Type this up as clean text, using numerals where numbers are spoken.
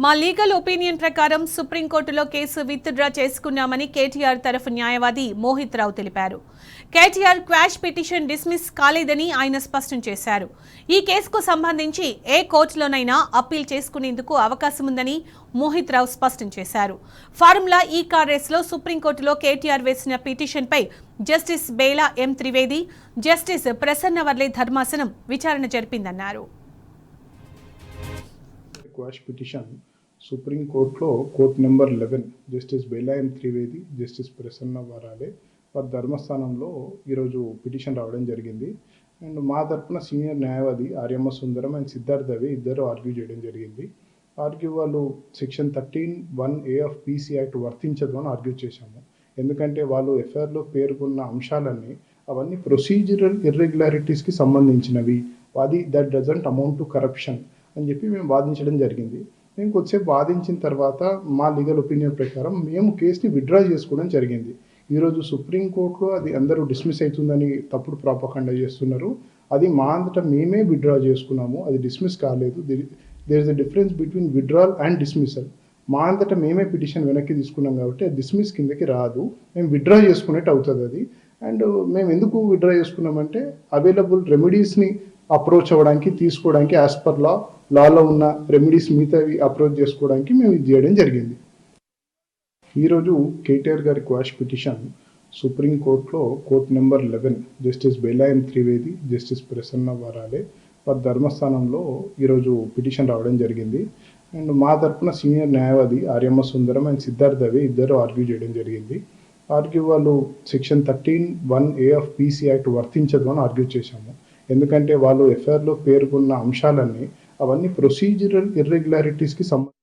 మా legal opinion ప్రకారం సుప్రీంకోర్టులో కేసు విత్డ్రా చేసుకున్నామని కేటీఆర్ తరఫు న్యాయవాది మోహిత్ రావు తెలిపారు. కేటీఆర్ క్వాష్ పిటిషన్ డిస్మిస్ కాలేదని ఆయన స్పష్టం చేశారు. ఈ కేసుకు సంబంధించి ఏ కోర్టులోనైనా అప్పీల్ చేసుకునేందుకు అవకాశం ఉందని మోహిత్ రావు స్పష్టం చేశారు. ఫార్ములా ఈ కార్ రేసులో సుప్రీంకోర్టులో కేటీఆర్ వేసిన పిటిషన్పై జస్టిస్ బేలా ఎం త్రివేది, జస్టిస్ ప్రసన్న వర్లే ధర్మాసనం విచారణ జరిపిందన్నారు. క్వాష్ పిటిషన్ సుప్రీం కోర్టులో కోర్ట్ నెంబర్ 11 జస్టిస్ బేలా ఎం త్రివేది, జస్టిస్ ప్రసన్న వరాలే వారి ధర్మస్థానంలో ఈరోజు పిటిషన్ రావడం జరిగింది. అండ్ మా తరపున సీనియర్ న్యాయవాది ఆర్యమ్మ సుందరం అండ్ సిద్ధార్థ్ దవే ఇద్దరు ఆర్గ్యూ చేయడం జరిగింది. వాళ్ళు section 13(1)A of PC act వర్తించదు అని ఆర్గ్యూ చేశాము. ఎందుకంటే వాళ్ళు ఎఫ్ఐఆర్లో పేర్కొన్న అంశాలన్నీ అవన్నీ ప్రొసీజరల్ ఇర్రెగ్యులారిటీస్కి సంబంధించినవి, అది that doesn't amount to corruption అని చెప్పి మేము వాదించడం జరిగింది. మేము కొద్దిసేపు వాదించిన తర్వాత మా లీగల్ ఒపీనియన్ ప్రకారం మేము కేసుని విత్డ్రా చేసుకోవడం జరిగింది. ఈరోజు సుప్రీంకోర్టులో అది అందరూ డిస్మిస్ అవుతుందని తప్పుడు ప్రాపకాండా చేస్తున్నారు. అది మా అంతటా మేమే విత్డ్రా చేసుకున్నాము, అది డిస్మిస్ కాలేదు. There is a difference between withdrawal and dismissal. మా అంతటా మేమే పిటిషన్ వెనక్కి తీసుకున్నాం కాబట్టి అది డిస్మిస్ కిందకి రాదు, మేము విత్డ్రా చేసుకునేట్టు అవుతుంది అది. అండ్ మేము ఎందుకు విత్డ్రా చేసుకున్నామంటే అవైలబుల్ రెమెడీస్ని అప్రోచ్ అవ్వడానికి, తీసుకోవడానికి యాజ్ పర్ లాలో ఉన్న రెమెడీస్ మిగతావి అప్రోచ్ చేసుకోవడానికి మేము ఇది చేయడం జరిగింది. ఈరోజు కేటీఆర్ గారి క్వాష్ పిటిషన్ సుప్రీంకోర్టులో కోర్ట్ నెంబర్ 11 జస్టిస్ బేలా ఎం త్రివేది, జస్టిస్ ప్రసన్న వరాలే వారి ధర్మస్థానంలో ఈరోజు పిటిషన్ రావడం జరిగింది. అండ్ మా తరపున సీనియర్ న్యాయవాది ఆర్యమ్మ సుందరం అండ్ సిద్ధార్థ్ దవే ఇద్దరు ఆర్గ్యూ చేయడం జరిగింది. వాళ్ళు section 13(1)A of PC act వర్తించదు అని ఆర్గ్యూ చేశాము. ఎందుకంటే వాళ్ళు ఎఫ్ఐఆర్లో పేర్కొన్న అంశాలన్నీ అవన్నీ ప్రొసీజరల్ ఇర్రెగ్యులారిటీస్కి సంబంధించి